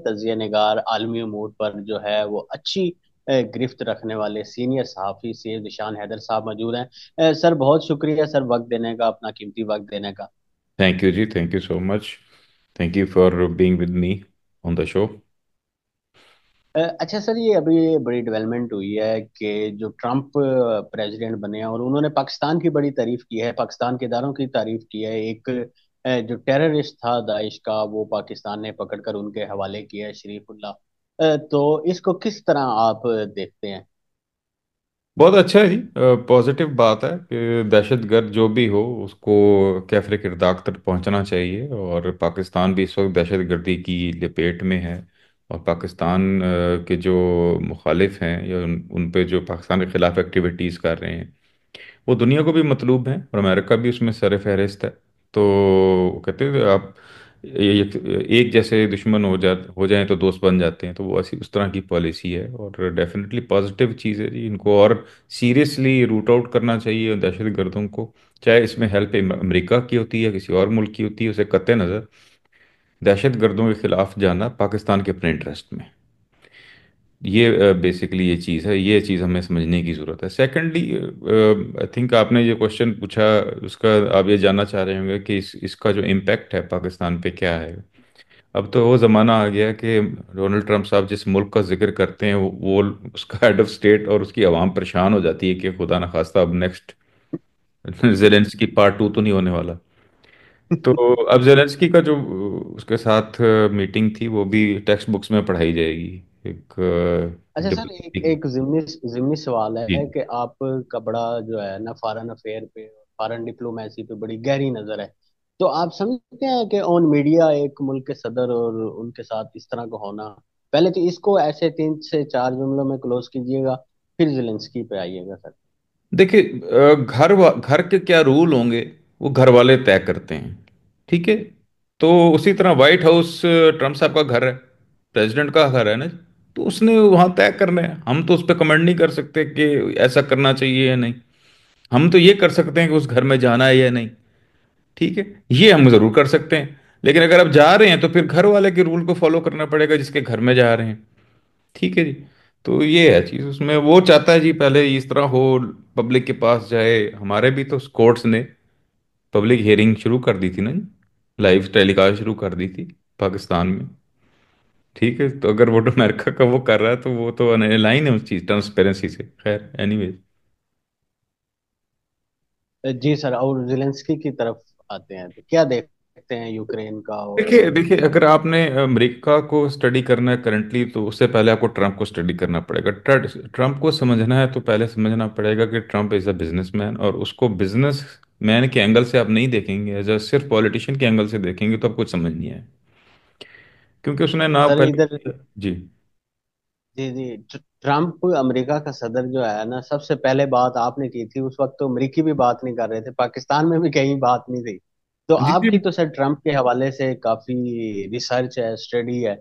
तजिया निगार आलमी उमूर पर जो है वो अच्छी गिरफ्त रखने वाले सीनियर सहाफ़ी सैयद निशान हैदर साहब मौजूद हैं। सर बहुत शुक्रिया सर, वक्त देने का, अपना कीमती वक्त देने का। थैंक यू जी, thank you so much. Thank you for being with me on the show. अच्छा सर, ये अभी ये बड़ी डेवलपमेंट हुई है कि जो ट्रम्प प्रेसिडेंट बने हैं और उन्होंने पाकिस्तान की बड़ी तारीफ की है, पाकिस्तान के इदारों की तारीफ की है। एक जो टेररिस्ट था दाइश का, वो पाकिस्तान ने पकड़कर उनके हवाले किया है, शरीफुल्लाह। तो इसको किस तरह आप देखते हैं? बहुत अच्छा है जी। पॉजिटिव बात है कि दहशतगर्द जो भी हो उसको कैफरे किरदार तक पहुंचना चाहिए। और पाकिस्तान भी इस वक्त दहशतगर्दी की लपेट में है। और पाकिस्तान के जो मुखालिफ हैं या उन पे जो पाकिस्तान के खिलाफ एक्टिविटीज़ कर रहे हैं वो दुनिया को भी मतलूब हैं और अमेरिका भी उसमें सर फहरिस्त है। तो कहते हैं आप एक जैसे दुश्मन हो जाएं तो दोस्त बन जाते हैं, तो वो ऐसी उस तरह की पॉलिसी है और डेफिनेटली पॉजिटिव चीज़ है जी। इनको और सीरियसली रूट आउट करना चाहिए दहशत गर्दों को। चाहे इसमें हेल्प अमेरिका की होती है या किसी और मुल्क की होती है, उसे कत्ते नज़र दहशत गर्दों के खिलाफ जाना पाकिस्तान के अपने इंटरेस्ट में। ये बेसिकली ये चीज़ है, ये चीज़ हमें समझने की ज़रूरत है। सेकेंडली, आई थिंक आपने जो क्वेश्चन पूछा उसका आप ये जानना चाह रहे होंगे कि इसका जो इम्पैक्ट है पाकिस्तान पे क्या है। अब तो वो ज़माना आ गया कि डोनाल्ड ट्रंप साहब जिस मुल्क का जिक्र करते हैं वो उसका हेड ऑफ स्टेट और उसकी आवाम परेशान हो जाती है कि खुदा न खास्ता अब नेक्स्ट जेलेंस्की पार्ट 2 तो नहीं होने वाला। तो अब जेलेंस्की का जो उसके साथ मीटिंग थी वो भी टेक्स्ट बुक्स में पढ़ाई जाएगी। एक अच्छा सर, एक डिप्लोमेसी की। एक जिमनी जिमनी सवाल जी। है कि आपका बड़ा जो है ना फॉरेन अफेयर पे, फॉरेन डिप्लोमेसी पे बड़ी गहरी नजर है। तो आप समझते हैं कि ऑन मीडिया एक मुल्क के सदर और उनके साथ इस तरह का होना, पहले तो इसको ऐसे 3 से 4 जुमलों में क्लोज कीजिएगा, फिर जिलेंस्की पे आइएगा सर। देखिए, घर के क्या रूल होंगे वो घर वाले तय करते हैं। ठीक है। तो उसी तरह व्हाइट हाउस ट्रम्प साहब का घर है, प्रेसिडेंट का घर है ना। तो उसने वहां तय करना है, हम तो उस पर कमेंट नहीं कर सकते कि ऐसा करना चाहिए या नहीं। हम तो ये कर सकते हैं कि उस घर में जाना है या नहीं। ठीक है, ये हम जरूर कर सकते हैं। लेकिन अगर आप जा रहे हैं तो फिर घर वाले के रूल को फॉलो करना पड़ेगा जिसके घर में जा रहे हैं। ठीक है जी। तो ये है चीज, उसमें वो चाहता है जी पहले इस तरह हो, पब्लिक के पास जाए। हमारे भी तो कोर्ट्स ने पब्लिक हियरिंग शुरू कर दी थी ना जी, लाइव टेलीकास्ट शुरू कर दी थी पाकिस्तान में। ठीक है, तो अगर वो तो अमेरिका का वो कर रहा है तो वो तो लाइन है उस चीज ट्रांसपेरेंसी से। खैर एनीवेज। जी सर, और जिलेंस्की की तरफ आते हैं तो क्या देखते हैं यूक्रेन का देखिए और देखिए, अगर आपने अमेरिका को स्टडी करना है करंटली तो उससे पहले आपको ट्रंप को स्टडी करना पड़ेगा। ट्रंप को समझना है तो पहले समझना पड़ेगा कि ट्रंप इज़ अ बिजनेसमैन, और उसको बिजनेस मैन के एंगल से आप नहीं देखेंगे, एज अ सिर्फ पॉलिटिशियन के एंगल से देखेंगे तो आप कुछ समझ नहीं आए। क्योंकि उसने ना सर इधर। पहले। जी। जी जी, ट्रम्प अमेरिका का सदर जो है ना, सबसे पहले बात आपने की थी, उस वक्त तो अमेरिकी भी बात नहीं कर रहे थे, पाकिस्तान में भी कहीं बात नहीं थी। तो जी जी आपकी तो सर ट्रम्प के हवाले से काफी रिसर्च है, स्टडी है,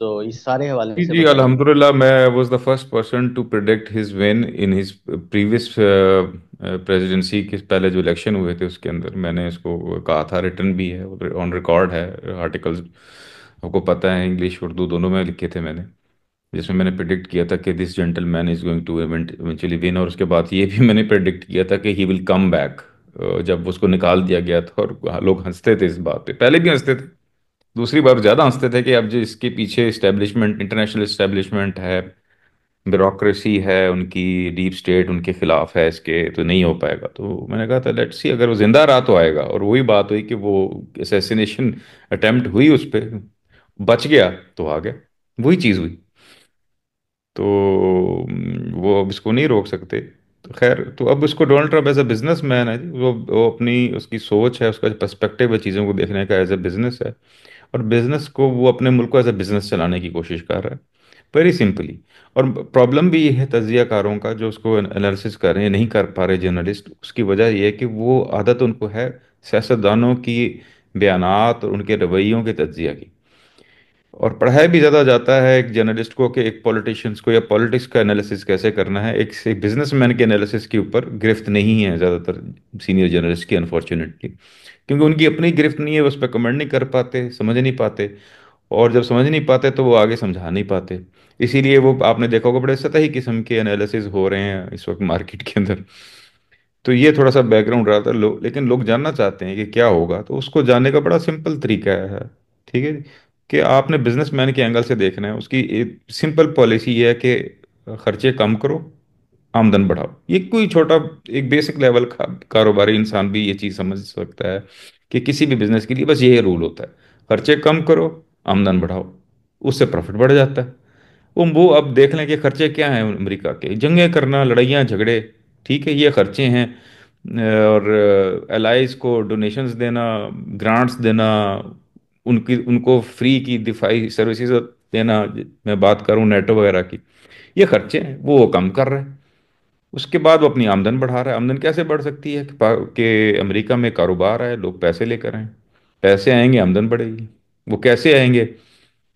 तो इस सारे हवाले जी से जी, बताइए। अल्हम्दुलिल्लाह मैं was the first person to predict his win in his previous presidency के पहले जो इलेक्शन हुए थे उसके अंदर मैंने इसको कहा था, रिटर्न भी है, ऑन रिकॉर्ड है, आर्टिकल्स आपको पता है इंग्लिश उर्दू दोनों में लिखे थे मैंने, जिसमें मैंने प्रिडिक्ट किया था कि this gentleman is going to eventually win. और उसके बाद ये भी मैंने प्रिडिक्ट किया था कि ही विल कम बैक। जब उसको निकाल दिया गया था और लोग हंसते थे इस बात पे, पहले भी हंसते थे, दूसरी बार ज्यादा हंसते थे कि अब जो इसके पीछे इस्टेब्लिशमेंट, इंटरनेशनल इस्टेब्लिशमेंट है, ब्यूरोक्रेसी है, उनकी डीप स्टेट उनके खिलाफ है, इसके तो नहीं हो पाएगा। तो मैंने कहा था लेट्स सी, अगर वो जिंदा रहा तो आएगा। और वही बात हुई कि वो असैसिनेशन अटेम्प्ट हुई उस पर, बच गया तो आ गया। वही चीज़ हुई। तो वो अब इसको नहीं रोक सकते। तो खैर, तो अब उसको Donald Trump as a businessman है जी, वो अपनी उसकी सोच है, उसका पर्सपेक्टिव है चीज़ों को देखने का, एज अ बिजनेस है। और बिजनेस को वो अपने मुल्क को एज अ बिजनेस चलाने की कोशिश कर रहा है, वेरी सिंपली। और प्रॉब्लम भी ये है तज्जियाकारों का जो उसको एनालिसिस कर रहे हैं, नहीं कर पा रहे जर्नलिस्ट, उसकी वजह ये है कि वो आदत उनको है सियासतदानों की बयानात और उनके रवैयों के तज्जिया की। और पढ़ाया भी ज़्यादा जाता है एक जर्नलिस्ट को कि एक पॉलिटिशियंस को या पॉलिटिक्स का एनालिसिस कैसे करना है, एक से बिजनेसमैन के एनालिसिस के ऊपर गिरफ्त नहीं है ज़्यादातर सीनियर जर्नलिस्ट की, अनफॉर्चुनेटली। क्योंकि उनकी अपनी गिरफ्त नहीं है, उस पर कमेंट नहीं कर पाते, समझ नहीं पाते। और जब समझ नहीं पाते तो वो आगे समझा नहीं पाते। इसीलिए वो आपने देखा होगा बड़े सतही किस्म के एनालिसिस हो रहे हैं इस वक्त मार्केट के अंदर। तो ये थोड़ा सा बैकग्राउंड रहा था। लेकिन लोग जानना चाहते हैं कि क्या होगा, तो उसको जानने का बड़ा सिंपल तरीका है। ठीक है, कि आपने बिजनेसमैन के एंगल से देखना है। उसकी एक सिंपल पॉलिसी ये है कि खर्चे कम करो, आमदन बढ़ाओ। ये कोई छोटा, एक बेसिक लेवल का कारोबारी इंसान भी ये चीज़ समझ सकता है कि किसी भी बिजनेस के लिए बस ये रूल होता है, खर्चे कम करो, आमदन बढ़ाओ, उससे प्रॉफिट बढ़ जाता है। वो अब देख लें कि खर्चे क्या हैं अमेरिका के, जंगें करना, लड़ाइयाँ झगड़े, ठीक है, ये खर्चे हैं। और एलाइज को डोनेशंस देना, ग्रांट्स देना, उनकी उनको फ्री की दिफाई सर्विसेज देना, मैं बात करूं नेटो वगैरह की, ये खर्चे हैं, वो कम कर रहे हैं। उसके बाद वो अपनी आमदन बढ़ा रहा है। आमदन कैसे बढ़ सकती है कि अमेरिका में कारोबार है, लोग पैसे लेकर आए, पैसे आएंगे, आमदन बढ़ेगी। वो कैसे आएंगे?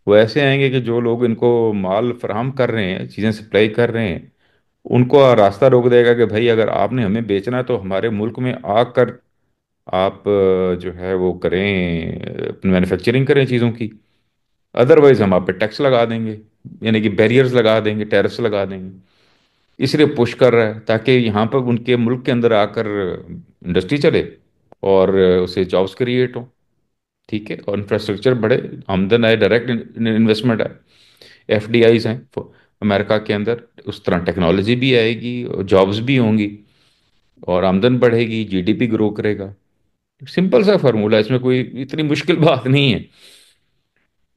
वो ऐसे आएंगे कि जो लोग इनको माल फराहम कर रहे हैं, चीज़ें सप्लाई कर रहे हैं, उनको रास्ता रोक देगा कि भाई अगर आपने हमें बेचना है तो हमारे मुल्क में आकर आप जो है वो करें, मैन्युफैक्चरिंग करें चीज़ों की। अदरवाइज हम आप पे टैक्स लगा देंगे, यानी कि बैरियर्स लगा देंगे, टैरिफ्स लगा देंगे। इसलिए पुश कर रहा है ताकि यहाँ पर उनके मुल्क के अंदर आकर इंडस्ट्री चले और उसे जॉब्स क्रिएट हो। ठीक है, और इंफ्रास्ट्रक्चर बढ़े, आमदन आए, डायरेक्ट इन्वेस्टमेंट आए, एफडीआईज हैं अमेरिका के अंदर। उस तरह टेक्नोलॉजी भी आएगी और जॉब्स भी होंगी और आमदन बढ़ेगी, जीडीपी ग्रो करेगा। सिंपल सा फार्मूला है, इसमें कोई इतनी मुश्किल बात नहीं है।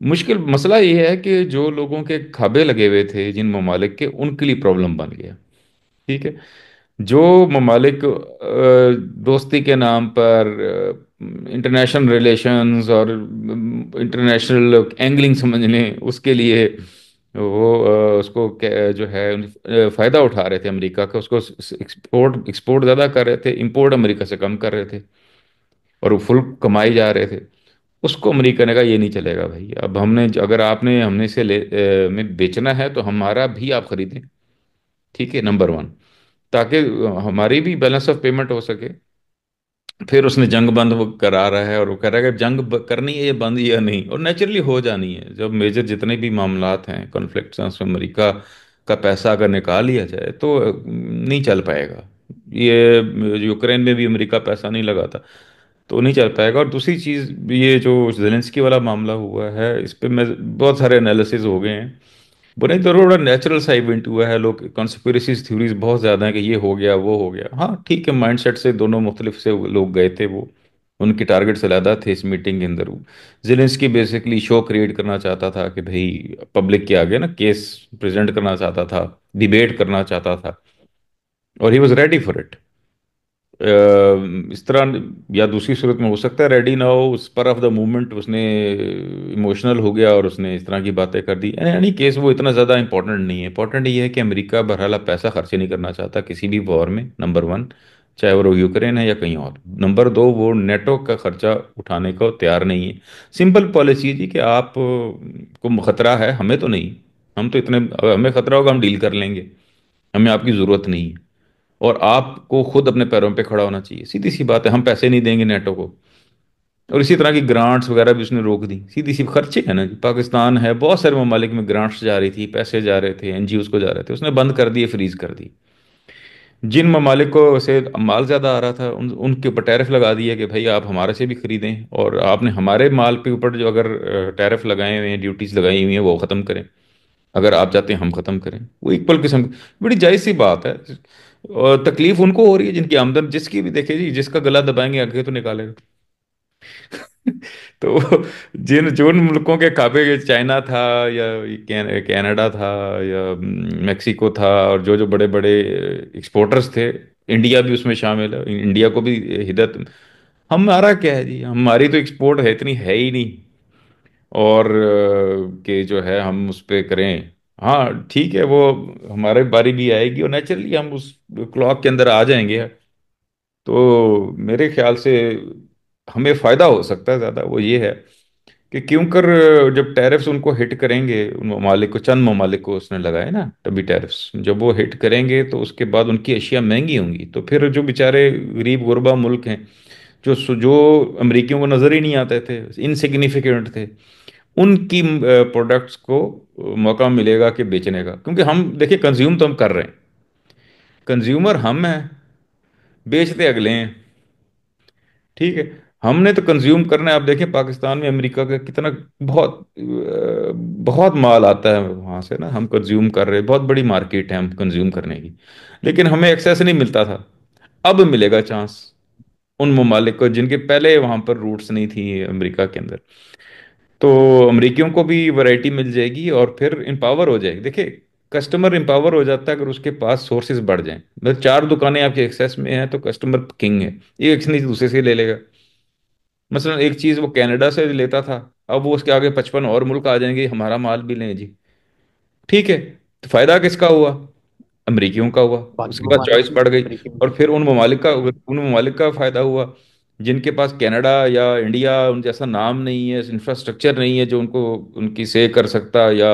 मुश्किल मसला ये है कि जो लोगों के खाबे लगे हुए थे जिन ममालिक के, उनके लिए प्रॉब्लम बन गया। ठीक है, जो ममालिक दोस्ती के नाम पर इंटरनेशनल रिलेशंस और इंटरनेशनल एंगलिंग समझ लें, उसके लिए वो उसको जो है फ़ायदा उठा रहे थे अमेरिका का, उसको एक्सपोर्ट एक्सपोर्ट ज़्यादा कर रहे थे, इंपोर्ट अमेरिका से कम कर रहे थे, और वो फुल कमाई जा रहे थे। उसको अमेरिका ने कहा ये नहीं चलेगा भाई, अब हमने, अगर आपने हमने से में बेचना है तो हमारा भी आप खरीदें। ठीक है, नंबर वन, ताकि हमारी भी बैलेंस ऑफ पेमेंट हो सके। फिर उसने जंग बंद वो करा रहा है, और वो कह रहा है कि जंग करनी है ये बंद या नहीं, और नेचुरली हो जानी है। जब मेजर जितने भी मामलात हैं, कॉन्फ्लिक्ट्स हैं, उसमें अमेरिका का पैसा अगर निकाल लिया जाए तो नहीं चल पाएगा। ये यूक्रेन में भी अमेरिका पैसा नहीं लगाता तो नहीं चल पाएगा। और दूसरी चीज़, ये जो जेलेंस्की वाला मामला हुआ है, इस पे मैं बहुत सारे एनालिसिस हो गए हैं। वो नहीं तो थोड़ा नेचुरल सा इवेंट हुआ है। लोग कॉन्स्पिरेसी थ्योरीज बहुत ज़्यादा है कि ये हो गया वो हो गया। हाँ ठीक है, माइंडसेट से दोनों मुख्तलिफ से लोग गए थे वो, उनके टारगेट से ज़्यादा थे इस मीटिंग के अंदर। वो जेलेंस्की बेसिकली शो क्रिएट करना चाहता था कि भाई पब्लिक के आगे ना केस प्रेजेंट करना चाहता था, डिबेट करना चाहता था, और he was ready for it. इस तरह, या दूसरी सूरत में हो सकता है रेडी ना हो, उस पर ऑफ द मूवमेंट उसने इमोशनल हो गया और उसने इस तरह की बातें कर दी। एनी केस वो इतना ज़्यादा इंपॉर्टेंट नहीं है। इंपॉर्टेंट ये है कि अमेरिका बहरहाल अब पैसा खर्च नहीं करना चाहता किसी भी वॉर में, नंबर वन, चाहे वो यूक्रेन है या कहीं और। नंबर दो, वो नेटो का खर्चा उठाने को तैयार नहीं है। सिंपल पॉलिसी है जी कि आप को खतरा है, हमें तो नहीं, हम तो इतने, हमें खतरा होगा हम डील कर लेंगे, हमें आपकी ज़रूरत नहीं है, और आपको खुद अपने पैरों पे खड़ा होना चाहिए। सीधी सी बात है, हम पैसे नहीं देंगे नेटो को। और इसी तरह की ग्रांट्स वगैरह भी उसने रोक दी। सीधी सी खर्चे है ना जी, पाकिस्तान है, बहुत सारे ममालिक में ग्रांट्स जा रही थी, पैसे जा रहे थे, एनजीओज को जा रहे थे, उसने बंद कर दिए, फ्रीज कर दी। जिन ममालिक को से माल ज़्यादा आ रहा था उनके ऊपर टैरिफ लगा दिया कि भाई आप हमारे से भी खरीदें, और आपने हमारे माल के ऊपर जो अगर टैरिफ लगाए हुए हैं, ड्यूटीज लगाई हुई हैं, वो ख़त्म करें। अगर आप चाहते हैं हम ख़त्म करें, वो इक्वल किस्म की बड़ी जायज़ सी बात है। और तकलीफ उनको हो रही है जिनकी आमदन, जिसकी भी देखे जी, जिसका गला दबाएंगे आगे तो निकालेगा। तो जिन जिन मुल्कों के काबे, चाइना था या कनाडा था या मेक्सिको था, और जो जो बड़े बड़े एक्सपोर्टर्स थे, इंडिया भी उसमें शामिल है, इंडिया को भी हिदायत। हमारा क्या है जी, हमारी तो एक्सपोर्ट है इतनी है ही नहीं, और कि जो है हम उस पे करें। हाँ ठीक है, वो हमारे बारी भी आएगी और नेचुरली हम उस क्लॉक के अंदर आ जाएंगे। तो मेरे ख्याल से हमें फ़ायदा हो सकता है ज़्यादा, वो ये है कि क्यों कर, जब टैरिफ्स उनको हिट करेंगे, उन ममालिक को, चंद ममालिक को उसने लगाए ना तभी टैरिफ्स, जब वो हिट करेंगे तो उसके बाद उनकी अशिया महंगी होंगी, तो फिर जो बेचारे गरीब गुरबा मुल्क हैं, जो जो अमरीकियों को नज़र ही नहीं आते थे, इनसिग्निफिकेंट थे, उनकी प्रोडक्ट्स को मौका मिलेगा कि बेचने का, क्योंकि हम देखिए कंज्यूम तो हम कर रहे हैं, कंज्यूमर हम हैं, बेचते अगले हैं। ठीक है, हमने तो कंज्यूम करना है। आप देखें पाकिस्तान में अमेरिका का कितना बहुत बहुत माल आता है वहां से ना, हम कंज्यूम कर रहे हैं, बहुत बड़ी मार्केट है हम कंज्यूम करने की, लेकिन हमें एक्सेस नहीं मिलता था। अब मिलेगा चांस उन ममालिक को जिनके पहले वहां पर रूट्स नहीं थी अमेरिका के अंदर। तो अमेरिकियों को भी वैरायटी मिल जाएगी और फिर एम्पावर हो जाएगी। देखिए कस्टमर एम्पावर हो जाता है अगर उसके पास सोर्सेज बढ़ जाएं। मतलब चार दुकानें आपके एक्सेस में हैं तो कस्टमर किंग है, एक नहीं दूसरे से ले लेगा। मसलन एक चीज वो कनाडा से लेता था, अब वो उसके आगे 55 और मुल्क आ जाएंगे हमारा माल भी लें जी। ठीक है, तो फायदा किसका हुआ? अमेरिकियों का हुआ। बाकी उसके बाद ममालिक चॉइस बढ़ गई। अमेरिकी और फिर उन ममालिक का फायदा हुआ जिनके पास कनाडा या इंडिया उन जैसा नाम नहीं है, इंफ्रास्ट्रक्चर नहीं है जो उनको उनकी से कर सकता, या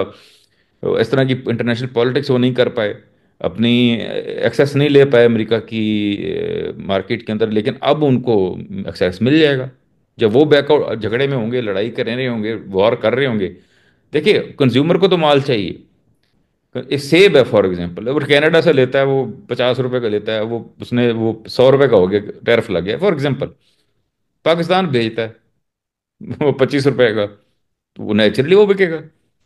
इस तरह की इंटरनेशनल पॉलिटिक्स वो नहीं कर पाए, अपनी एक्सेस नहीं ले पाए अमेरिका की मार्केट के अंदर। लेकिन अब उनको एक्सेस मिल जाएगा जब वो बैकआउट झगड़े में होंगे, लड़ाई कर रहे होंगे, वॉर कर रहे होंगे। देखिए कंज्यूमर को तो माल चाहिए। एक सेब है फॉर एग्जांपल, अगर कनाडा से लेता है वो 50 रुपए का लेता है, वो उसने वो 100 रुपए का हो गया, टैरिफ लग गया फॉर एग्जांपल, पाकिस्तान भेजता है वो 25 रुपए का, तो वो नेचुरली वो बिकेगा।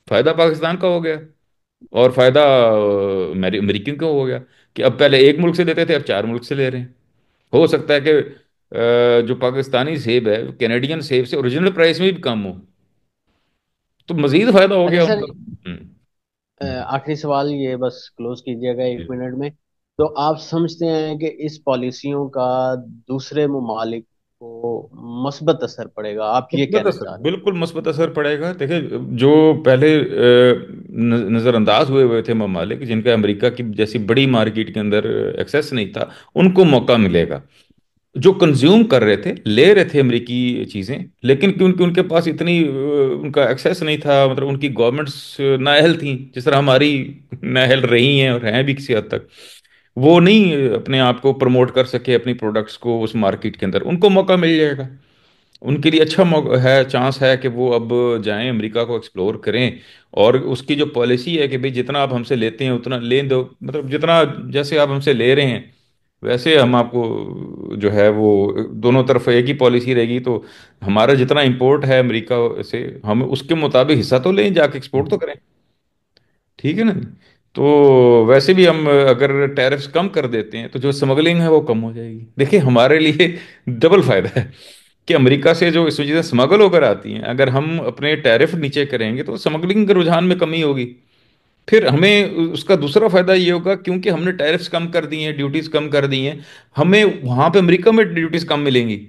फायदा पाकिस्तान का हो गया और फायदा अमेरिकन का हो गया कि अब पहले एक मुल्क से लेते थे, अब चार मुल्क से ले रहे हैं। हो सकता है कि जो पाकिस्तानी सेब है कैनेडियन सेब से ओरिजिनल प्राइस में भी कम हो, तो मजीद फायदा हो अच्छा गया सर, उनका। हम्म। आखिरी सवाल ये बस क्लोज कीजिएगा एक मिनट में। तो आप समझते हैं कि इस पॉलिसियों का दूसरे ममालिक को मस्बत असर पड़ेगा, आप ये मुस्बत कहना असर, चाह रहे हैं? बिल्कुल मुस्बत असर पड़ेगा। देखिए जो पहले नज़रअंदाज हुए हुए थे ममालिक जिनका अमेरिका की जैसी बड़ी मार्केट के अंदर एक्सेस नहीं था, उनको मौका मिलेगा। जो कंज्यूम कर रहे थे, ले रहे थे अमेरिकी चीज़ें, लेकिन क्योंकि उनके पास इतनी उनका एक्सेस नहीं था, मतलब उनकी गवर्नमेंट्स नाअहल थी जिस तरह हमारी नाअहल रही हैं और हैं भी किसी हद तक, वो नहीं अपने आप को प्रमोट कर सके अपनी प्रोडक्ट्स को उस मार्केट के अंदर, उनको मौका मिल जाएगा। उनके लिए अच्छा मौका है, चांस है कि वो अब जाएं अमेरिका को एक्सप्लोर करें। और उसकी जो पॉलिसी है कि भाई जितना आप हमसे लेते हैं उतना ले दो, मतलब जितना जैसे आप हमसे ले रहे हैं वैसे हम आपको जो है वो, दोनों तरफ एक ही पॉलिसी रहेगी। तो हमारा जितना इंपोर्ट है अमेरिका से, हम उसके मुताबिक हिस्सा तो लें, जाके एक्सपोर्ट तो करें। ठीक है ना? तो वैसे भी हम अगर टैरिफ्स कम कर देते हैं तो जो स्मगलिंग है वो कम हो जाएगी। देखिए हमारे लिए डबल फायदा है कि अमेरिका से जो इस चीज़ें स्मगल होकर आती हैं, अगर हम अपने टैरिफ नीचे करेंगे तो स्मगलिंग के रुझान में कमी होगी। फिर हमें उसका दूसरा फायदा ये होगा क्योंकि हमने टैरिफ्स कम कर दी हैं, ड्यूटीज कम कर दी हैं, हमें वहां पे अमेरिका में ड्यूटीज कम मिलेंगी।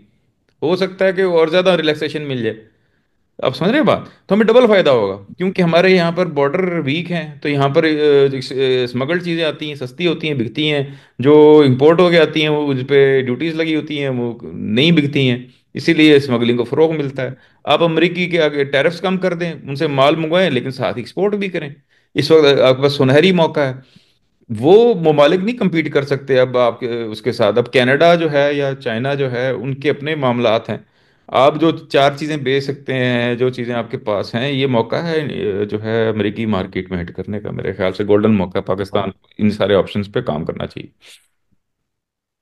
हो सकता है कि और ज्यादा रिलैक्सेशन मिल जाए। आप समझ रहे हैं बात? तो हमें डबल फायदा होगा क्योंकि हमारे यहाँ पर बॉर्डर वीक हैं, तो यहाँ पर स्मगल्ड चीज़ें आती हैं, सस्ती होती हैं, बिकती हैं। जो इंपोर्ट हो के आती हैं वो उस पर ड्यूटीज लगी होती हैं, वो नहीं बिकती हैं। इसीलिए स्मगलिंग को फ़रोग मिलता है। आप अमरीकी के आगे टैरिफ्स कम कर दें, उनसे माल मंगवाएं, लेकिन साथ एक्सपोर्ट भी करें। इस वक्त आपके पास सुनहरी मौका है। वो ममालिक नहीं compete कर सकते अब आपके उसके साथ। अब कनाडा जो है या चाइना जो है उनके अपने मामलात हैं। आप जो चार चीज़ें बेच सकते हैं, जो चीज़ें आपके पास हैं, ये मौका है जो है अमेरिकी मार्केट में हिट करने का। मेरे ख्याल से गोल्डन मौका है पाकिस्तान को, इन सारे ऑप्शंस पे काम करना चाहिए।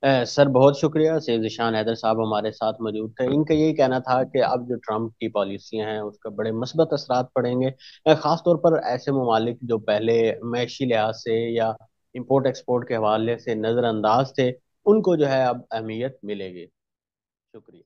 सर बहुत शुक्रिया। सेव जिशान हैदर साहब हमारे साथ मौजूद थे। इनका यही कहना था कि अब जो ट्रम्प की पॉलिसियां हैं उसका बड़े मस्बत असरात पड़ेंगे, खास तौर पर ऐसे ममालिक जो पहले मैशी लिहाज से या इंपोर्ट एक्सपोर्ट के हवाले से नज़रअंदाज थे, उनको जो है अब अहमियत मिलेगी। शुक्रिया।